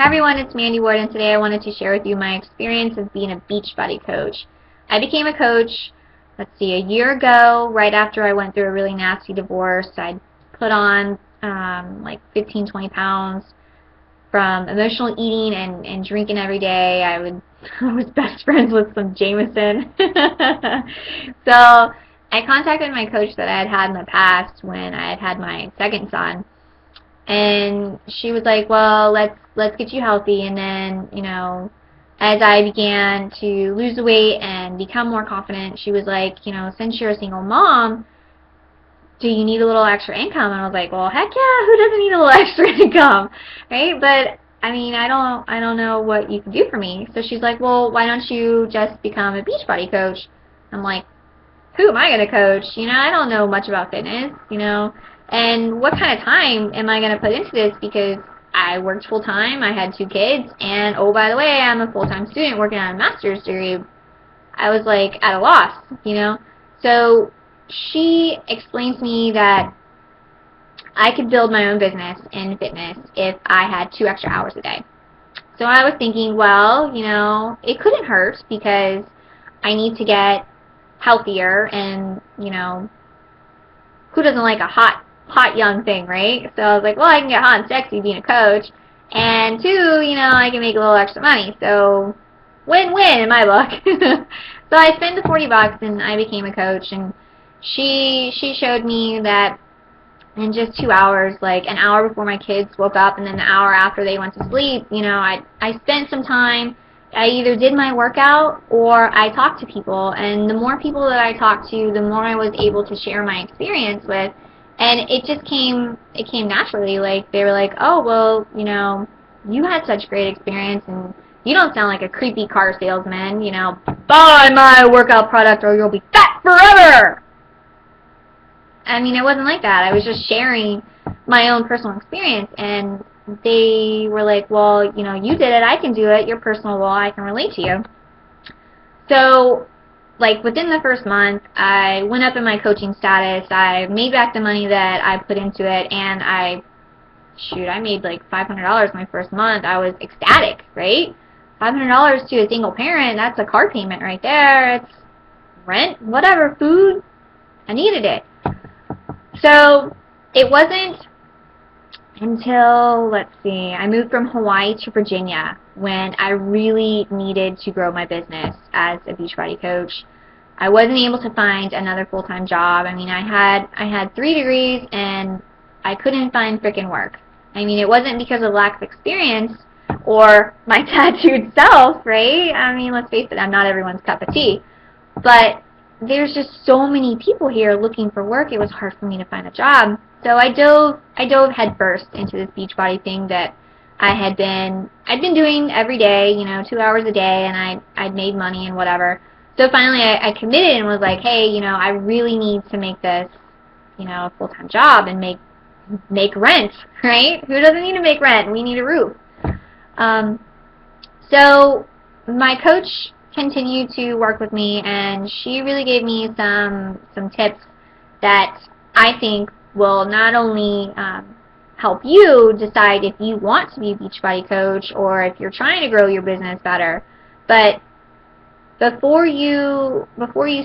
Hi everyone, it's Mandy Ward, and today I wanted to share with you my experience of being a Beachbody coach. I became a coach, a year ago, right after I went through a really nasty divorce. I put on like 15, 20 pounds from emotional eating and drinking every day. I was best friends with some Jameson. So I contacted my coach that I had had in the past when I had my second son. And she was like, well, let's get you healthy. And then, as I began to lose the weight and become more confident, she was like, since you're a single mom, do you need a little extra income? And I was like, well, heck yeah, who doesn't need a little extra income, right? But I mean, I don't know what you can do for me. So she's like, well, why don't you just become a Beachbody coach? I'm like, who am I going to coach? I don't know much about fitness, and what kind of time am I going to put into this? Because I worked full-time, I had 2 kids, and oh, by the way, I'm a full-time student working on a master's degree. I was like at a loss, So she explained to me that I could build my own business in fitness if I had 2 extra hours a day. So I was thinking, well, it couldn't hurt because I need to get healthier, and who doesn't like a hot young thing, right? So I was like, well, I can get hot and sexy being a coach, and 2, I can make a little extra money. So win-win in my book. So I spent the $40 and I became a coach, and she showed me that in just 2 hours, like an hour before my kids woke up and then an hour after they went to sleep, I spent some time. I either did my workout or I talked to people, and the more people that I talked to, the more I was able to share my experience with, and it came naturally. Like, they were like, oh, well, you had such great experience, and you don't sound like a creepy car salesman, buy my workout product or you'll be fat forever. I mean, it wasn't like that. I was just sharing my own personal experience, and they were like, well, you did it, I can do it, you're personable, I can relate to you. So, like, within the first month, I went up in my coaching status, I made back the money that I put into it, and I made like $500 my first month. I was ecstatic, right? $500 to a single parent, that's a car payment right there, it's rent, whatever, food, I needed it. So, it wasn't until, I moved from Hawaii to Virginia when I really needed to grow my business as a Beachbody coach. I wasn't able to find another full-time job. I mean, I had 3 degrees and I couldn't find frickin' work. I mean, it wasn't because of lack of experience or my tattooed self, right? I mean, let's face it, I'm not everyone's cup of tea. But there's just so many people here looking for work, it was hard for me to find a job. So I dove headfirst into this Beachbody thing that I'd been doing every day, 2 hours a day, and I'd made money and whatever. So finally I committed and was like, hey, I really need to make this, a full-time job and make rent, right? Who doesn't need to make rent? We need a roof. So my coach continued to work with me, and she really gave me some tips that I think will not only help you decide if you want to be a Beachbody coach or if you're trying to grow your business better, but before you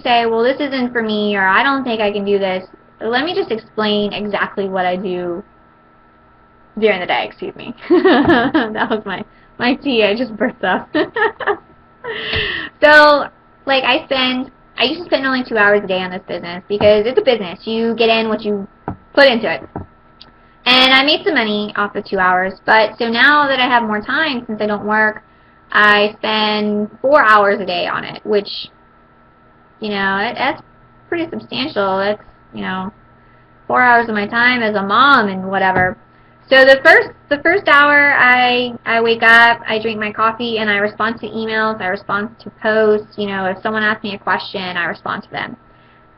say, well, this isn't for me, or I don't think I can do this, let me just explain exactly what I do during the day. Excuse me. That was my tea. I just burst up. So, like, I used to spend only 2 hours a day on this business because it's a business. You get in what you put into it. And I made some money off the 2 hours, but so now that I have more time, since I don't work, I spend 4 hours a day on it, which, that's pretty substantial. That's, 4 hours of my time as a mom and whatever. So the first hour, I wake up, I drink my coffee, and I respond to emails, I respond to posts. If someone asks me a question, I respond to them.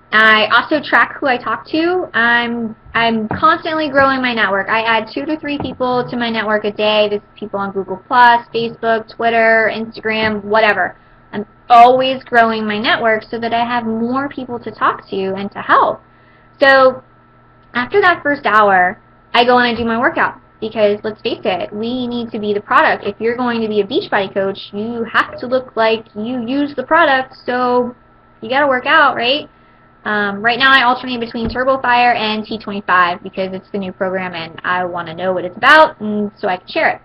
I also track who I talk to. I'm constantly growing my network. I add 2 to 3 people to my network a day. This is people on Google+, Facebook, Twitter, Instagram, whatever. I'm always growing my network so that I have more people to talk to and to help. So after that first hour, I go and I do my workout. Because let's face it, we need to be the product. If you're going to be a Beachbody coach, you have to look like you use the product, so you got to work out, right? Right now I alternate between Turbo Fire and T25 because it's the new program and I want to know what it's about and so I can share it.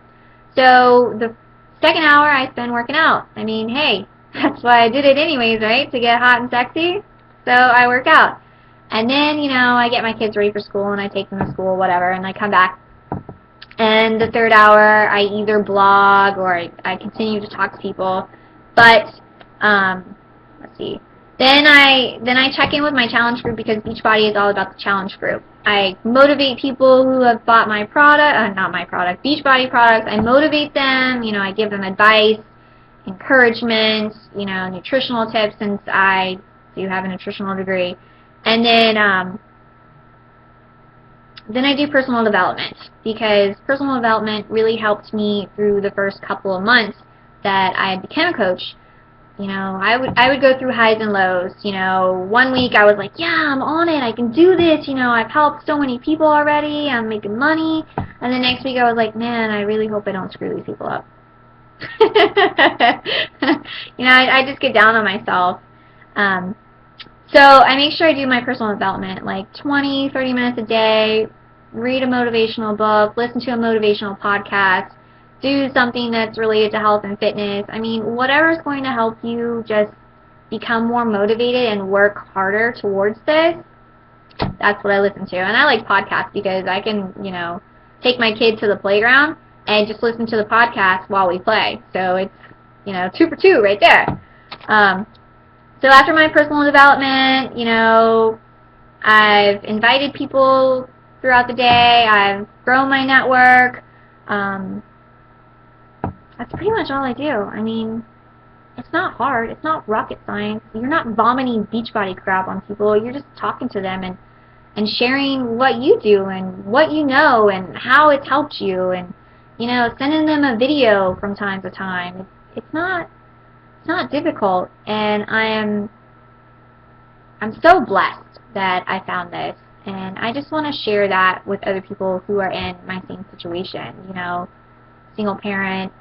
So the second hour I spend working out. I mean, hey, that's why I did it anyways, right? To get hot and sexy. So I work out. And then, I get my kids ready for school and I take them to school, whatever, and I come back. And the third hour I either blog or I continue to talk to people. But, let's see. Then I check in with my challenge group because Beachbody is all about the challenge group. I motivate people who have bought my product, not my product, Beachbody products. I motivate them, I give them advice, encouragement, nutritional tips since I do have a nutritional degree. And then I do personal development because personal development really helped me through the first couple of months that I became a coach. I would go through highs and lows. 1 week I was like, yeah, I'm on it. I can do this. I've helped so many people already. I'm making money. And the next week I was like, man, I really hope I don't screw these people up. I just get down on myself. So I make sure I do my personal development, like 20, 30 minutes a day, read a motivational book, listen to a motivational podcast, do something that's related to health and fitness. I mean, whatever's going to help you just become more motivated and work harder towards this, that's what I listen to. And I like podcasts because I can, take my kid to the playground and just listen to the podcast while we play. So it's, 2 for 2 right there. So after my personal development, I've invited people throughout the day. I've grown my network. That's pretty much all I do. I mean, it's not hard. It's not rocket science. You're not vomiting Beachbody crap on people. You're just talking to them and sharing what you do and what you know and how it's helped you and, sending them a video from time to time. It's not difficult, and I'm so blessed that I found this, and I just want to share that with other people who are in my same situation, single parent,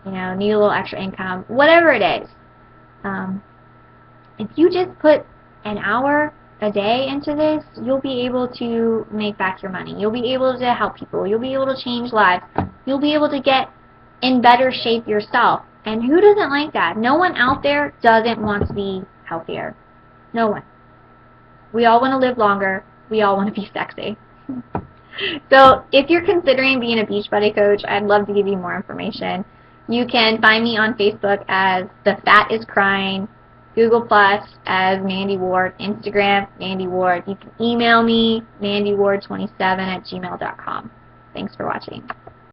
need a little extra income, whatever it is. If you just put an hour a day into this, you'll be able to make back your money. You'll be able to help people. You'll be able to change lives. You'll be able to get in better shape yourself. And who doesn't like that? No one out there doesn't want to be healthier. No one. We all want to live longer. We all want to be sexy. So if you're considering being a Beachbody coach, I'd love to give you more information. You can find me on Facebook as The Fat Is Crying, Google Plus as Mandy Ward, Instagram, Mandy Ward. You can email me, mandyward27@gmail.com. Thanks for watching.